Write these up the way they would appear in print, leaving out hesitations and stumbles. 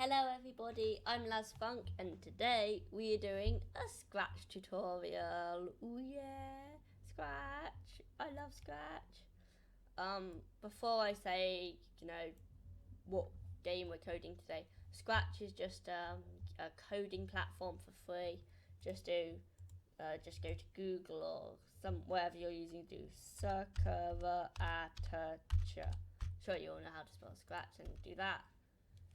Hello everybody, I'm LazFunk and today we are doing a Scratch tutorial. Ooh yeah, Scratch. I love Scratch. Before I say, what game we're coding today, Scratch is just a coding platform for free. Just go to Google or wherever you're using, do Circular Attacher. Sure, you all know how to spell Scratch and do that.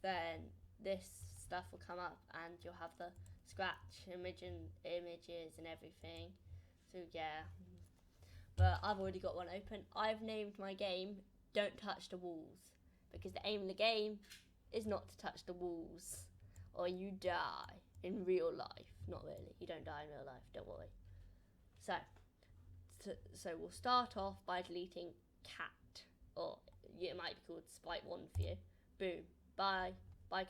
Then this stuff will come up and you'll have the Scratch images and everything. So yeah, but I've already got one open. I've named my game Don't Touch the Walls because the aim of the game is not to touch the walls or you die in real life. Not really, you don't die in real life, don't worry. So we'll start off by deleting cat, or it might be called Sprite 1 for you. Boom. Bye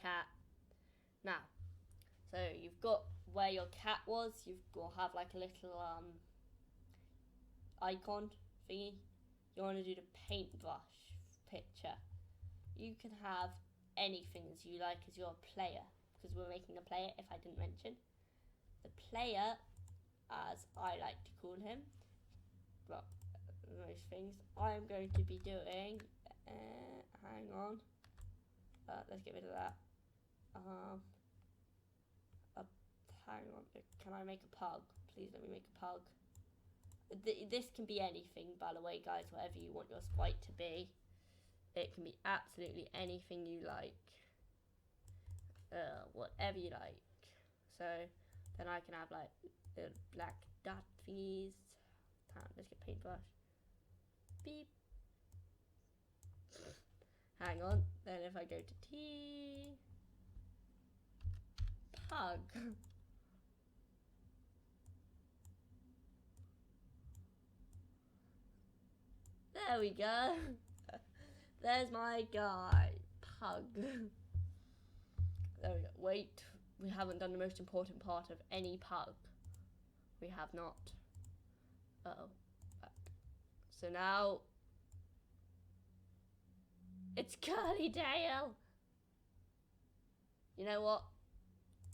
cat. Now, so you've got where your cat was, you'll have like a little icon thingy. You want to do the paintbrush picture. You can have anything as you like as your player, because we're making a player, if I didn't mention. The player, as I like to call him, well, most things, I'm going to be doing, hang on. Let's get rid of that. Hang on. Can I make a pug? Please let me make a pug. This can be anything, by the way, guys. Whatever you want your sprite to be, it can be absolutely anything you like. Whatever you like. So then I can have like the black dot thingies. Let's get paintbrush. Beep. Hang on, then if I go to T, pug. There we go. There's my guy, pug. There we go. Wait, we haven't done the most important part of any pug. We have not. Uh-oh. So now, it's Curly Tail. You know what?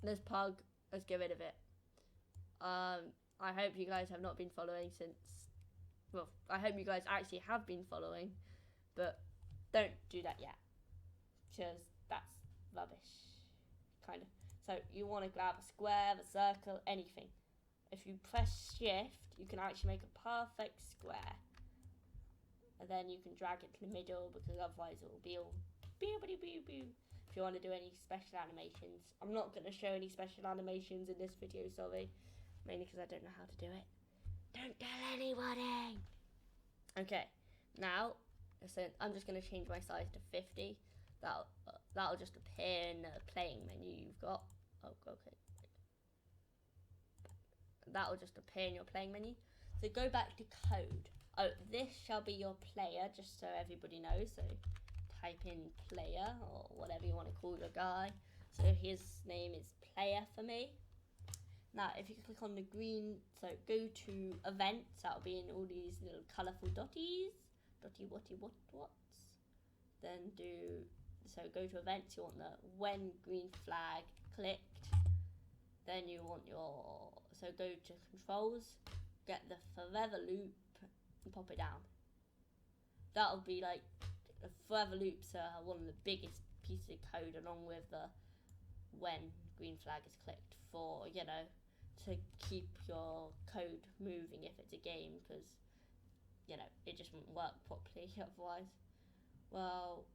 This pug, let's get rid of it. I hope you guys have not been following since. Well, I hope you guys actually have been following, but don't do that yet, because that's rubbish, kind of. So you want to grab a square, a circle, anything. If you press shift, you can actually make a perfect square. And then you can drag it to the middle, because otherwise it will be all boo. If you want to do any special animations. I'm not going to show any special animations in this video, sorry. Mainly because I don't know how to do it. Don't tell anybody! Okay, now, so I'm just going to change my size to 50. That'll just appear in the playing menu you've got. Oh, okay. That'll just appear in your playing menu. So go back to code. Oh, this shall be your player, just so everybody knows. So type in player, or whatever you want to call your guy. So his name is player for me. Now, if you click on the green, so go to events, that'll be in all these little colourful dotties. What's. Then go to events, you want the when green flag clicked. Then you want so go to controls, get the forever loop and pop it down. That'll be like, the forever loops are one of the biggest pieces of code, along with the when green flag is clicked, for, to keep your code moving if it's a game, because, it just wouldn't work properly otherwise. Well,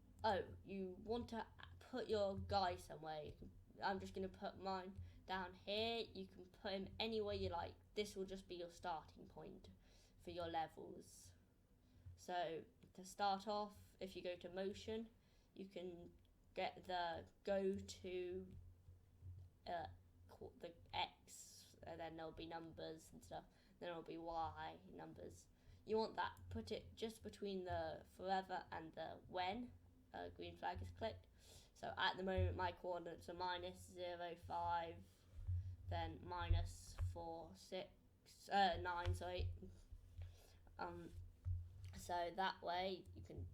you want to put your guy somewhere. I'm just going to put mine down here. You can put him anywhere you like. This will just be your starting point for your levels. So to start off, if you go to motion, you can get go to the X, and then there'll be numbers and stuff. Then there'll be Y numbers. You want that, put it just between the forever and the when green flag is clicked. So at the moment my coordinates are -0, 5, then -4, 6, 9, so that way you can,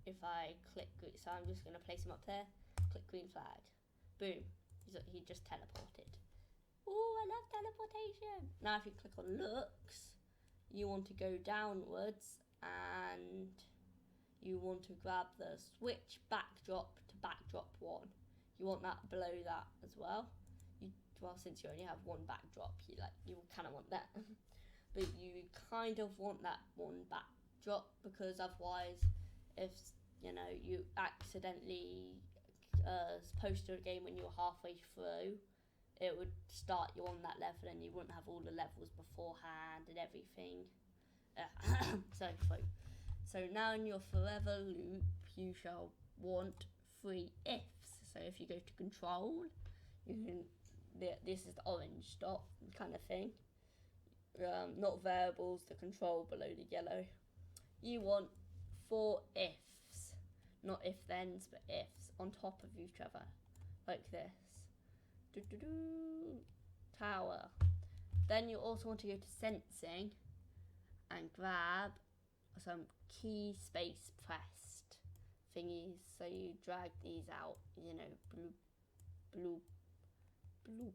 if I click, so I'm just going to place them up there. click green flag. Boom. He just teleported. Oh, I love teleportation. Now if you click on looks, you want to go downwards and you want to grab the switch backdrop to backdrop 1. You want that below that as well. Well, since you only have one backdrop, you kind of want that. But you kind of want that one backdrop, because otherwise, if you accidentally posted a game when you were halfway through, it would start you on that level and you wouldn't have all the levels beforehand and everything. So now in your forever loop, you shall want 3 ifs. So if you go to control, you can. This is the orange dot kind of thing. Not variables, the control below the yellow. You want 4 ifs, not if thens, but ifs on top of each other, like this. Tower. Then you also want to go to sensing and grab some key space pressed thingies. So you drag these out, bloop, bloop, bloop.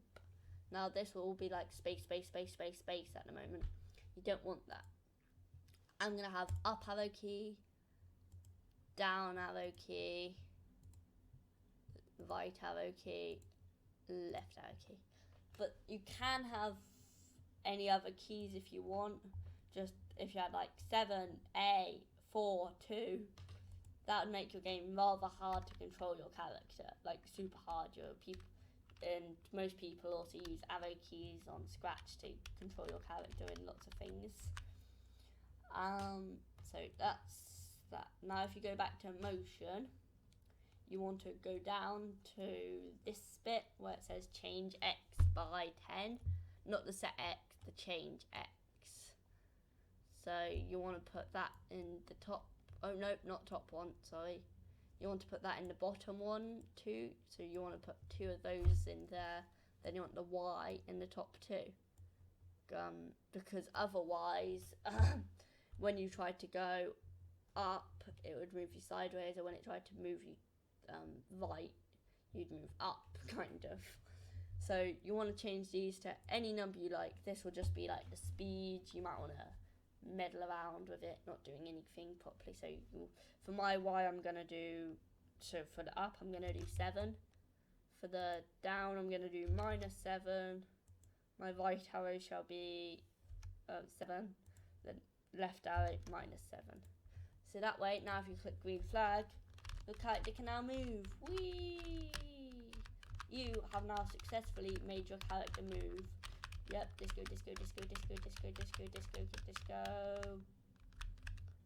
Now this will all be like space at the moment. You don't want that. I'm going to have up arrow key, down arrow key, right arrow key, left arrow key. But you can have any other keys if you want. Just if you had like 7, 8, 4, 2, that would make your game rather hard to control your character. Like super hard. And most people also use arrow keys on Scratch to control your character in lots of things. So that's that. Now if you go back to motion, you want to go down to this bit where it says change X by 10. Not the set X, the change X. So you want to put that in the top. Oh no, not top one, sorry. You want to put that in the bottom one too. So you want to put 2 of those in there. Then you want the Y in the top 2. Because otherwise, when you tried to go up, it would move you sideways, or when it tried to move you right, you'd move up, kind of. So you want to change these to any number you like. This will just be like the speed. You might want to meddle around with it, not doing anything properly. So for my Y, I'm going to do, so for the up, I'm going to do 7. For the down, I'm going to do -7. My right arrow shall be 7. The left arrow, -7. So that way, now if you click green flag, the character can now move. Whee! You have now successfully made your character move. Yep, disco, disco, disco, disco, disco, disco, disco, disco.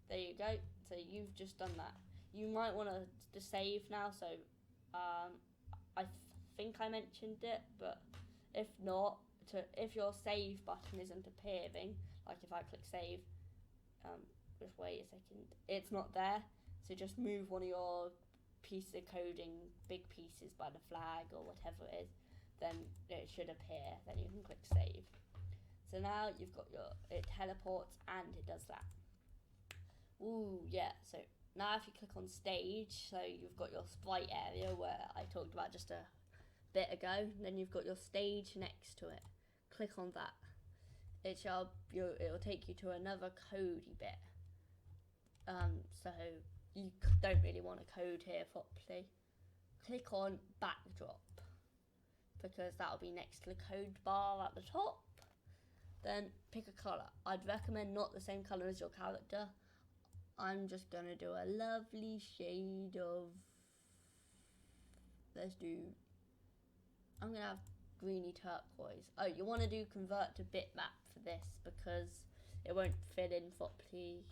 There you go. So you've just done that. You might want to save now. So I think I mentioned it, but if not, if your save button isn't appearing, like if I click save, just wait a second, it's not there. So just move one of your pieces of coding, big pieces by the flag or whatever it is, then it should appear. Then you can click save. So now you've got it teleports and it does that. Ooh, yeah. So now if you click on stage, so you've got your sprite area where I talked about just a bit ago. Then you've got your stage next to it. Click on that. It'll take you to another codey bit. So you don't really want to code here properly. Click on backdrop, because that'll be next to the code bar at the top. Then pick a colour. I'd recommend not the same colour as your character. I'm just going to do a lovely shade of, I'm going to have greeny turquoise. Oh, you want to do convert to bitmap for this, because it won't fit in properly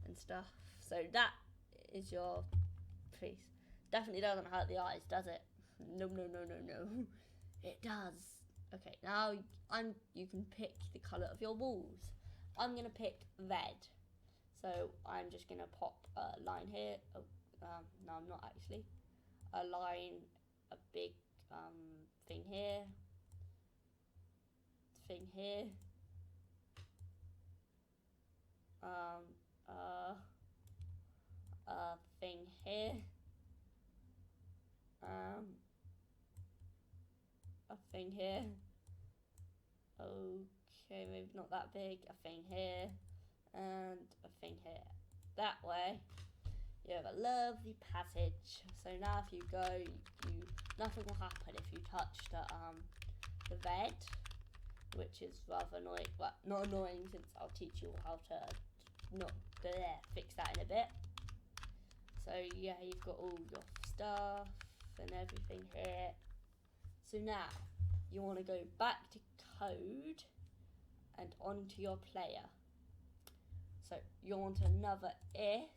and stuff. So that is your piece. Definitely doesn't hurt the eyes, does it? No, no, no, no, no. It does. Okay, now you can pick the colour of your walls. I'm going to pick red. So I'm just going to pop a line here. Oh, no, I'm not actually. A line, a big thing here. Thing here. Thing here. thing here. Okay, maybe not that big. A thing here and a thing here. That way you have a lovely passage. So now if you go, nothing will happen if you touch the red, which is rather annoying. Well, not annoying, since I'll teach you how to fix that in a bit. So yeah, you've got all your stuff and everything here. So now you want to go back to code and onto your player. So you want another if,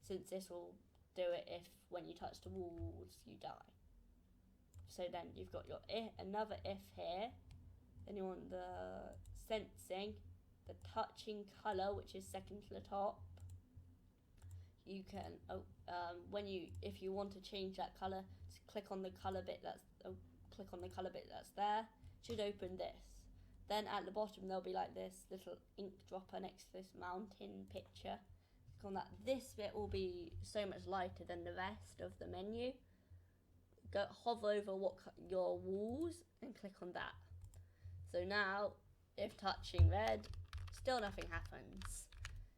since this will do it if when you touch the walls you die. So then you've got your another if here. Then you want the sensing, the touching colour, which is second to the top. You can if you want to change that colour, just click on the colour bit that's there. Should open this. Then at the bottom there'll be like this little ink dropper next to this mountain picture. Click on that. This bit will be so much lighter than the rest of the menu. Go hover over your walls and click on that. So now, if touching red, still nothing happens.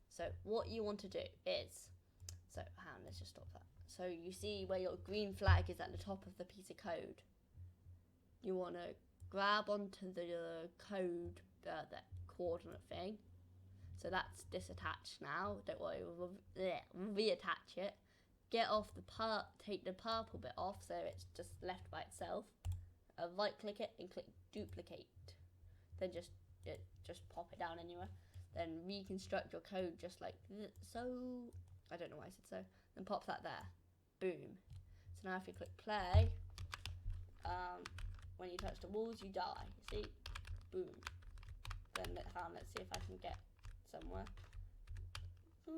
So what you want to do is, hang on, let's just stop that. So you see where your green flag is at the top of the piece of code. You want to grab onto the code, that coordinate thing. So that's disattached now. Don't worry, we'll reattach it. Get off take the purple bit off so it's just left by itself. Right click it and click duplicate. Then just pop it down anywhere. Then reconstruct your code just like so. I don't know why I said so. Then pop that there. Boom. So now if you click play, when you touch the walls you die. See? Boom. Then let's see if I can get somewhere. So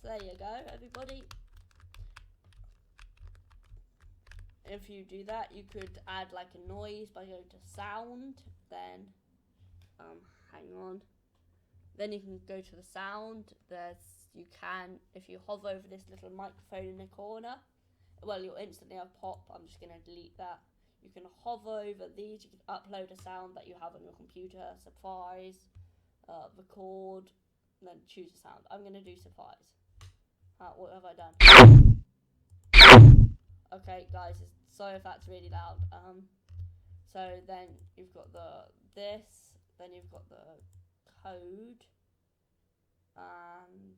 there you go, everybody. If you do that, you could add like a noise by going to sound. Then, hang on. Then you can go to the sound. If you hover over this little microphone in the corner, well, you'll instantly have pop. I'm just gonna delete that. You can hover over these. You can upload a sound that you have on your computer. Surprise, record, and then choose a sound. I'm gonna do surprise. What have I done? Okay, guys, sorry if that's really loud. So then you've got then you've got the code, and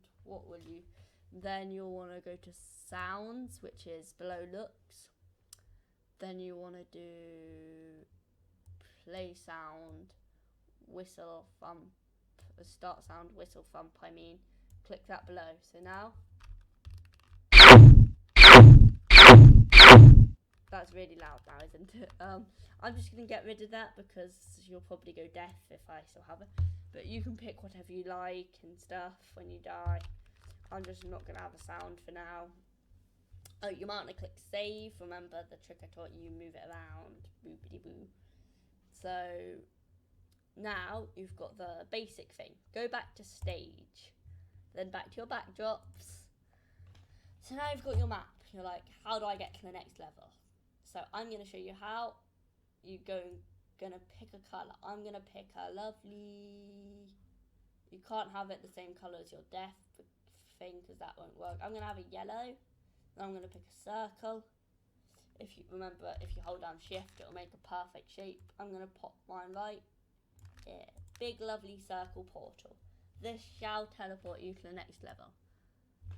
then you'll want to go to sounds, which is below looks. Then you want to do play sound, whistle, thump, start sound, whistle, thump, click that below. So now, that's really loud now, isn't it? I'm just going to get rid of that because you'll probably go deaf if I still have it. But you can pick whatever you like and stuff when you die. I'm just not going to have a sound for now. Oh, you might want to click save. Remember the trick I taught you, move it around. Boopity boo. So now you've got the basic thing. Go back to stage. Then back to your backdrops. So now you've got your map. You're like, how do I get to the next level? So I'm going to show you how. You're gonna pick a colour. I'm going to pick a lovely... You can't have it the same colour as your death thing because that won't work. I'm going to have a yellow. Then I'm going to pick a circle. If you hold down shift, it'll make a perfect shape. I'm going to pop mine right here. Big lovely circle portal. This shall teleport you to the next level.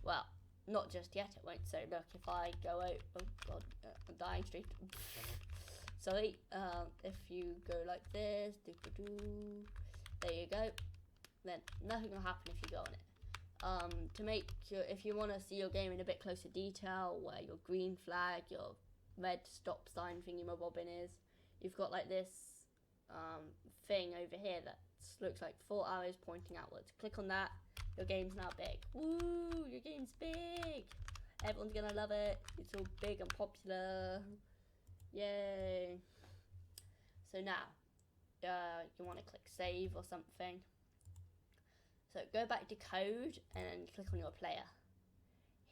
Well, not just yet, it won't. So look, if I go out, oh god, I'm dying straight. Sorry, if you go like this, there you go. Then nothing will happen if you go on it. If you want to see your game in a bit closer detail, where your green flag, your red stop sign thingy-mabobbin is, you've got like this thing over here that looks like 4 arrows pointing outwards. Click on that. Your game's now big. Woo! Your game's big! Everyone's gonna love it. It's all big and popular. Yay! So now, you want to click save or something. So go back to code and click on your player.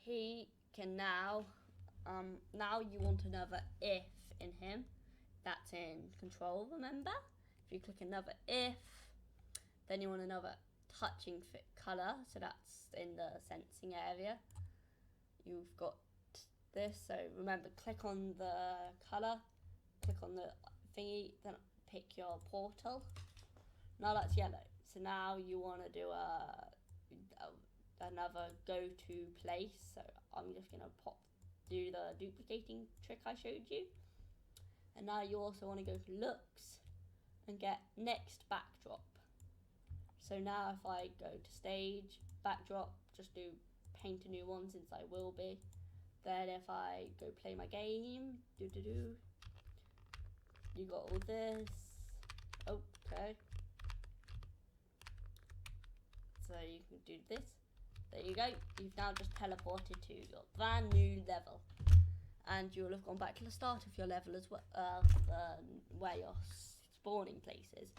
He can now you want another if in him. that's in control, remember? If you click another if, then you want another touching fit color, so that's in the sensing area. You've got this, so remember, click on the color, click on the thingy, then pick your portal. Now that's yellow, so now you want to do another go-to place, so I'm just going to do the duplicating trick I showed you. And now you also want to go to looks and get next backdrop. So now if I go to stage, backdrop, just do paint a new one since I will be. Then if I go play my game, you got all this. Okay. So you can do this. There you go. You've now just teleported to your brand new level. And you'll have gone back to the start of your level as well, where your spawning place is.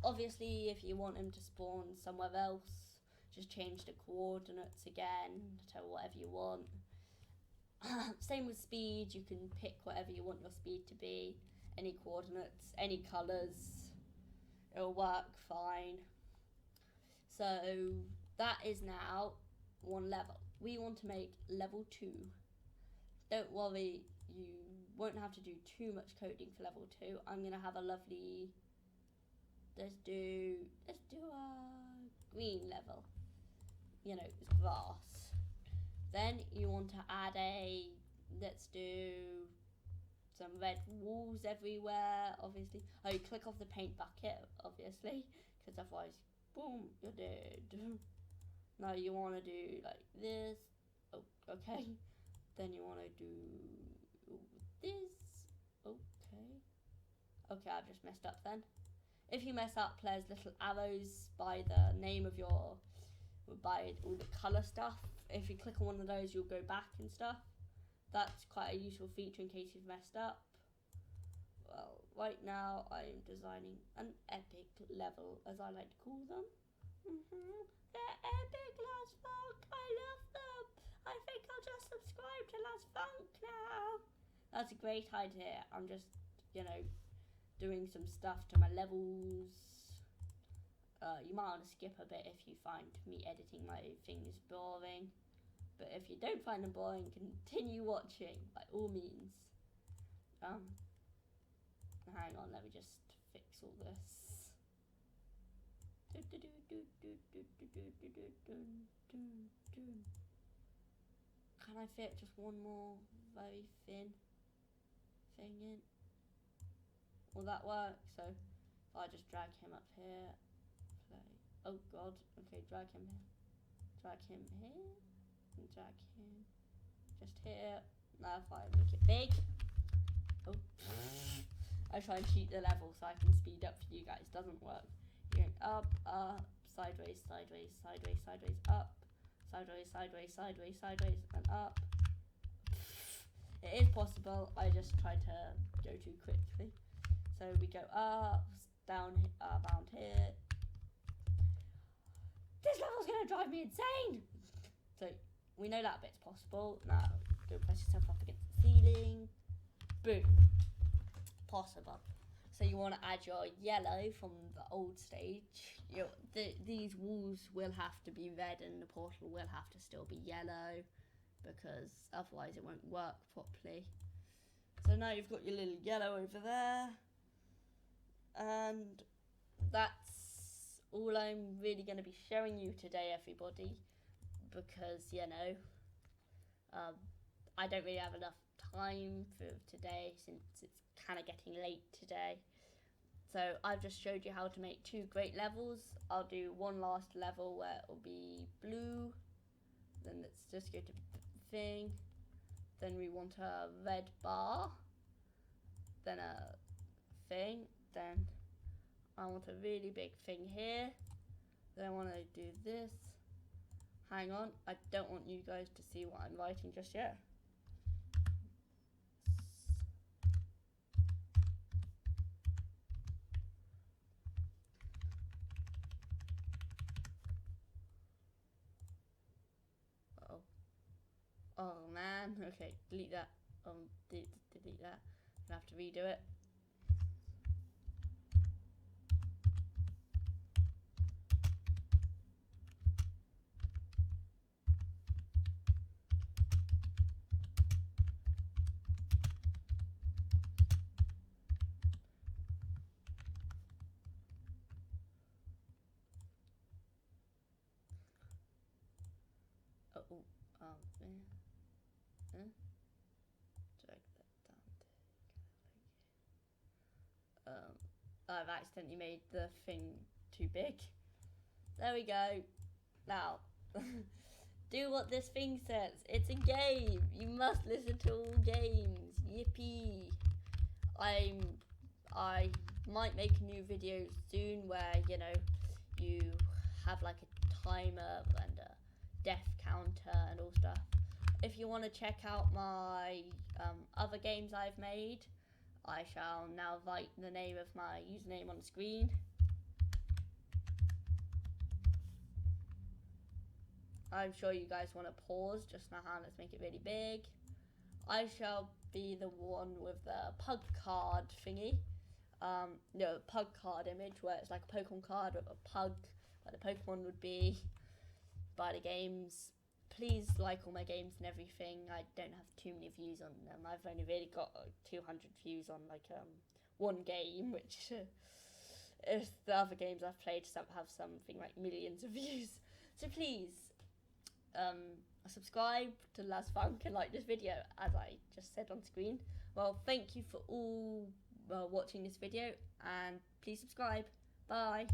Obviously, if you want him to spawn somewhere else, just change the coordinates again to whatever you want. Same with speed, you can pick whatever you want your speed to be, any coordinates, any colours, it'll work fine. So that is now one level. We want to make level 2. Don't worry, you won't have to do too much coding for level 2. I'm gonna have a lovely, let's do a green level. You know, it's grass. Then you want to add let's do some red walls everywhere, obviously. Oh, you click off the paint bucket, obviously, because otherwise, boom, you're dead. Now you want to do like this. Oh, okay. Then you want to do this. Okay, I've just messed up then. If you mess up, there's little arrows by the name of by all the colour stuff. If you click on one of those, you'll go back and stuff. That's quite a useful feature in case you've messed up. Well, right now I'm designing an epic level, as I like to call them. They're epic, LazFunk. I love them. I think I'll just subscribe to LazFunk now. That's a great idea. I'm just, doing some stuff to my levels. You might want to skip a bit if you find me editing my things boring. But if you don't find them boring, continue watching, by all means. Hang on, let me just fix all this. Can I fit just one more very thin thing in? Will that work? So if I just drag him up here, play. Oh god, okay, drag him here, and drag him just here. Now if I make it big, oh, I try and cheat the level so I can speed up for you guys. Doesn't work. You're going up, sideways, sideways, sideways, sideways, up, sideways, sideways, sideways, sideways, and up. It is possible. I just try to go too quickly. So we go up, down, around here. This level's gonna drive me insane. So we know that bit's possible. Now go press yourself up against the ceiling. Boom. Possible. So you want to add your yellow from the old stage. These walls will have to be red and the portal will have to still be yellow, because otherwise it won't work properly. So now you've got your little yellow over there. And that's all I'm really going to be showing you today, everybody, because I don't really have enough time for today since it's kind of getting late today. So I've just showed you how to make 2 great levels. I'll do one last level where it will be blue. Then let's just go to thing. Then we want a red bar. Then a thing. Then I want a really big thing here. Then I want to do this. Hang on, I don't want you guys to see what I'm writing just yet. Oh man, okay, delete that. Delete that. I'm gonna have to redo it. Drag that down. I've accidentally made the thing too big. There we go. Now, do what this thing says. It's a game. You must listen to all games. Yippee! I might make a new video soon where you have like a timer and a death counter and all stuff. If you want to check out my other games I've made, I shall now write the name of my username on the screen. I'm sure you guys want to pause just now. Let's make it really big. I shall be the one with the pug card thingy. No, pug card image where it's like a Pokemon card with a pug, where the Pokemon would be. By the games. Please like all my games and everything. I don't have too many views on them. I've only really got 200 views on like one game, which if the other games I've played have something like millions of views. So please subscribe to LazFunk and like this video, as I just said on screen. Well, thank you for all watching this video, and please subscribe. Bye.